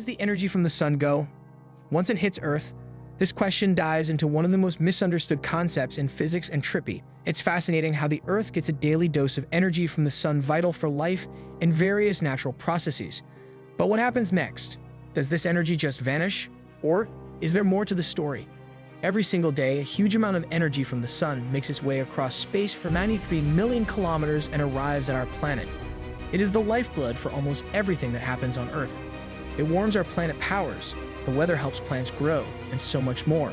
the energy from the sun go? Once it hits Earth, this question dives into one of the most misunderstood concepts in physics, entropy. It's fascinating how the Earth gets a daily dose of energy from the sun, vital for life and various natural processes. But what happens next? Does this energy just vanish? Or is there more to the story? Every single day, a huge amount of energy from the sun makes its way across space for 93 million kilometers and arrives at our planet. It is the lifeblood for almost everything that happens on Earth. It warms our planet powers, the weather helps plants grow, and so much more.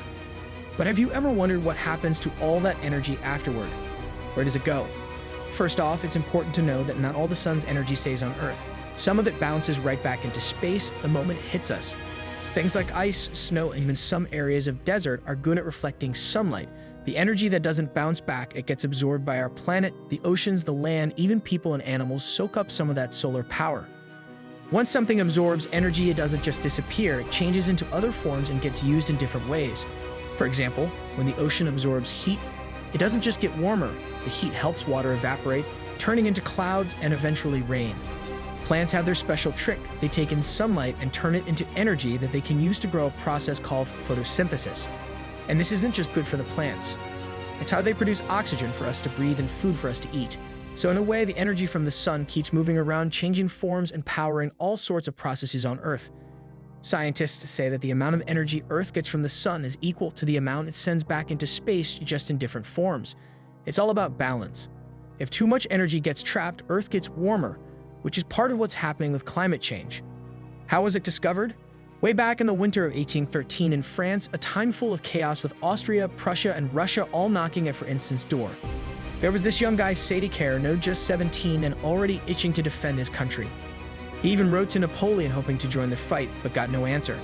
But have you ever wondered what happens to all that energy afterward? Where does it go? First off, it's important to know that not all the sun's energy stays on Earth. Some of it bounces right back into space the moment it hits us. Things like ice, snow, and even some areas of desert are good at reflecting sunlight. The energy that doesn't bounce back, it gets absorbed by our planet. The oceans, the land, even people and animals soak up some of that solar power. Once something absorbs energy, it doesn't just disappear, it changes into other forms and gets used in different ways. For example, when the ocean absorbs heat, it doesn't just get warmer, the heat helps water evaporate, turning into clouds and eventually rain. Plants have their special trick. They take in sunlight and turn it into energy that they can use to grow, a process called photosynthesis. And this isn't just good for the plants. It's how they produce oxygen for us to breathe and food for us to eat. So in a way, the energy from the sun keeps moving around, changing forms and powering all sorts of processes on Earth. Scientists say that the amount of energy Earth gets from the sun is equal to the amount it sends back into space, just in different forms. It's all about balance. If too much energy gets trapped, Earth gets warmer, which is part of what's happening with climate change. How was it discovered? Way back in the winter of 1813 in France, a time full of chaos with Austria, Prussia, and Russia all knocking at, for instance, door. There was this young guy, Statistical, no just 17 and already itching to defend his country. He even wrote to Napoleon hoping to join the fight, but got no answer.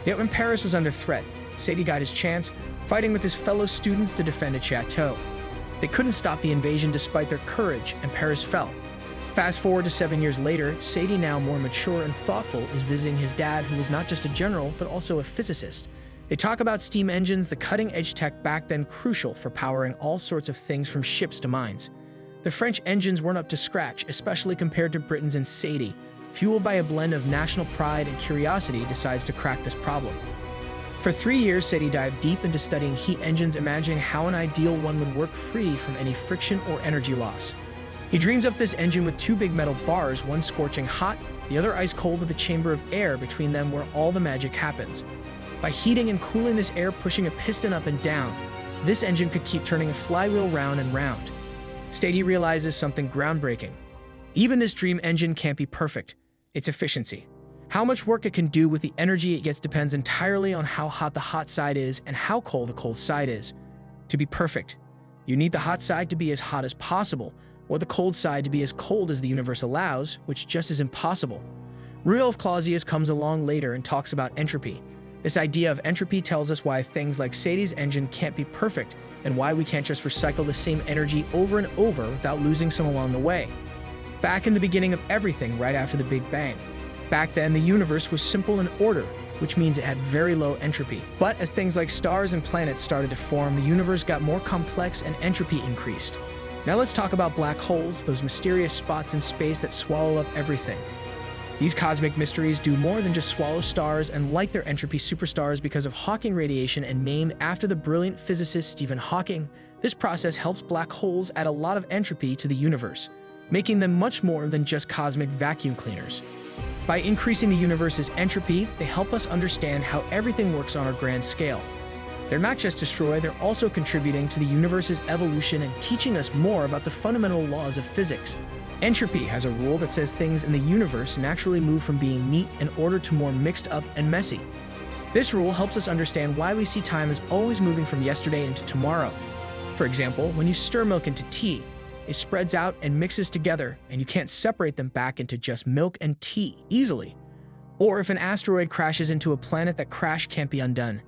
Yet when Paris was under threat, Sadie got his chance, fighting with his fellow students to defend a chateau. They couldn't stop the invasion despite their courage, and Paris fell. Fast forward to 7 years later, Sadie, now more mature and thoughtful, is visiting his dad, who was not just a general, but also a physicist. They talk about steam engines, the cutting-edge tech back then crucial for powering all sorts of things from ships to mines. The French engines weren't up to scratch, especially compared to Britain's, and Sadie, fueled by a blend of national pride and curiosity, decides to crack this problem. For 3 years, Sadie dived deep into studying heat engines, imagining how an ideal one would work free from any friction or energy loss. He dreams up this engine with two big metal bars, one scorching hot, the other ice cold, with a chamber of air between them where all the magic happens. By heating and cooling this air, pushing a piston up and down, this engine could keep turning a flywheel round and round. Stady realizes something groundbreaking. Even this dream engine can't be perfect. Its efficiency. How much work it can do with the energy it gets depends entirely on how hot the hot side is and how cold the cold side is. To be perfect, you need the hot side to be as hot as possible, or the cold side to be as cold as the universe allows, which just is impossible. Rudolf Clausius comes along later and talks about entropy. This idea of entropy tells us why things like Sadie's engine can't be perfect, and why we can't just recycle the same energy over and over without losing some along the way. Back in the beginning of everything, right after the Big Bang. Back then, the universe was simple in order, which means it had very low entropy. But as things like stars and planets started to form, the universe got more complex and entropy increased. Now let's talk about black holes, those mysterious spots in space that swallow up everything. These cosmic mysteries do more than just swallow stars and light their entropy superstars because of Hawking radiation, and named after the brilliant physicist Stephen Hawking. This process helps black holes add a lot of entropy to the universe, making them much more than just cosmic vacuum cleaners. By increasing the universe's entropy, they help us understand how everything works on our grand scale. They're not just destroyed, they're also contributing to the universe's evolution and teaching us more about the fundamental laws of physics. Entropy has a rule that says things in the universe naturally move from being neat and ordered to more mixed up and messy. This rule helps us understand why we see time as always moving from yesterday into tomorrow. For example, when you stir milk into tea, it spreads out and mixes together, and you can't separate them back into just milk and tea easily. Or if an asteroid crashes into a planet, that crash can't be undone.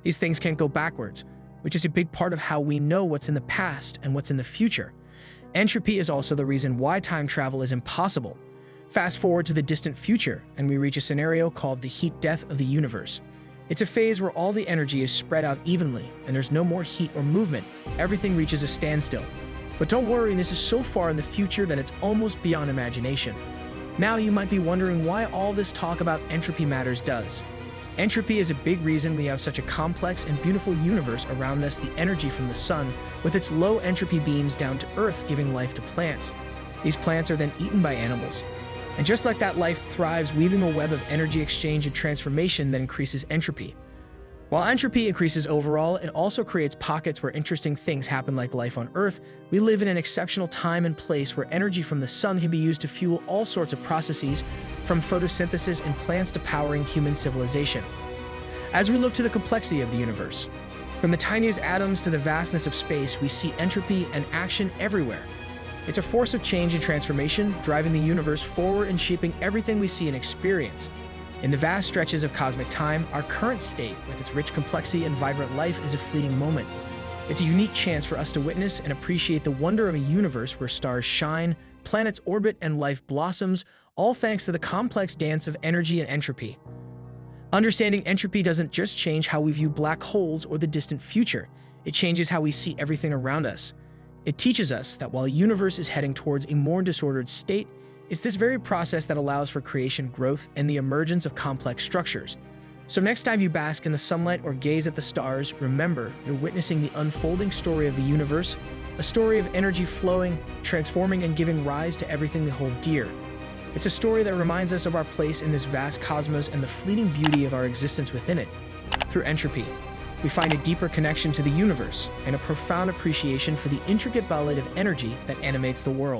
These things can't go backwards, which is a big part of how we know what's in the past and what's in the future. Entropy is also the reason why time travel is impossible. Fast forward to the distant future, and we reach a scenario called the heat death of the universe. It's a phase where all the energy is spread out evenly, and there's no more heat or movement. Everything reaches a standstill. But don't worry, this is so far in the future that it's almost beyond imagination. Now you might be wondering why all this talk about entropy matters does. Entropy is a big reason we have such a complex and beautiful universe around us, the energy from the sun, with its low entropy beams down to Earth, giving life to plants. These plants are then eaten by animals. And just like that, life thrives, weaving a web of energy exchange and transformation that increases entropy. While entropy increases overall, it also creates pockets where interesting things happen like life on Earth. We live in an exceptional time and place where energy from the sun can be used to fuel all sorts of processes, from photosynthesis in plants to powering human civilization. As we look to the complexity of the universe, from the tiniest atoms to the vastness of space, we see entropy and action everywhere. It's a force of change and transformation, driving the universe forward and shaping everything we see and experience. In the vast stretches of cosmic time, our current state, with its rich complexity and vibrant life, is a fleeting moment. It's a unique chance for us to witness and appreciate the wonder of a universe where stars shine, planets orbit, and life blossoms, all thanks to the complex dance of energy and entropy. Understanding entropy doesn't just change how we view black holes or the distant future, it changes how we see everything around us. It teaches us that while the universe is heading towards a more disordered state, it's this very process that allows for creation, growth, and the emergence of complex structures. So next time you bask in the sunlight or gaze at the stars, remember you're witnessing the unfolding story of the universe, a story of energy flowing, transforming, and giving rise to everything we hold dear. It's a story that reminds us of our place in this vast cosmos and the fleeting beauty of our existence within it. Through entropy, we find a deeper connection to the universe and a profound appreciation for the intricate ballet of energy that animates the world.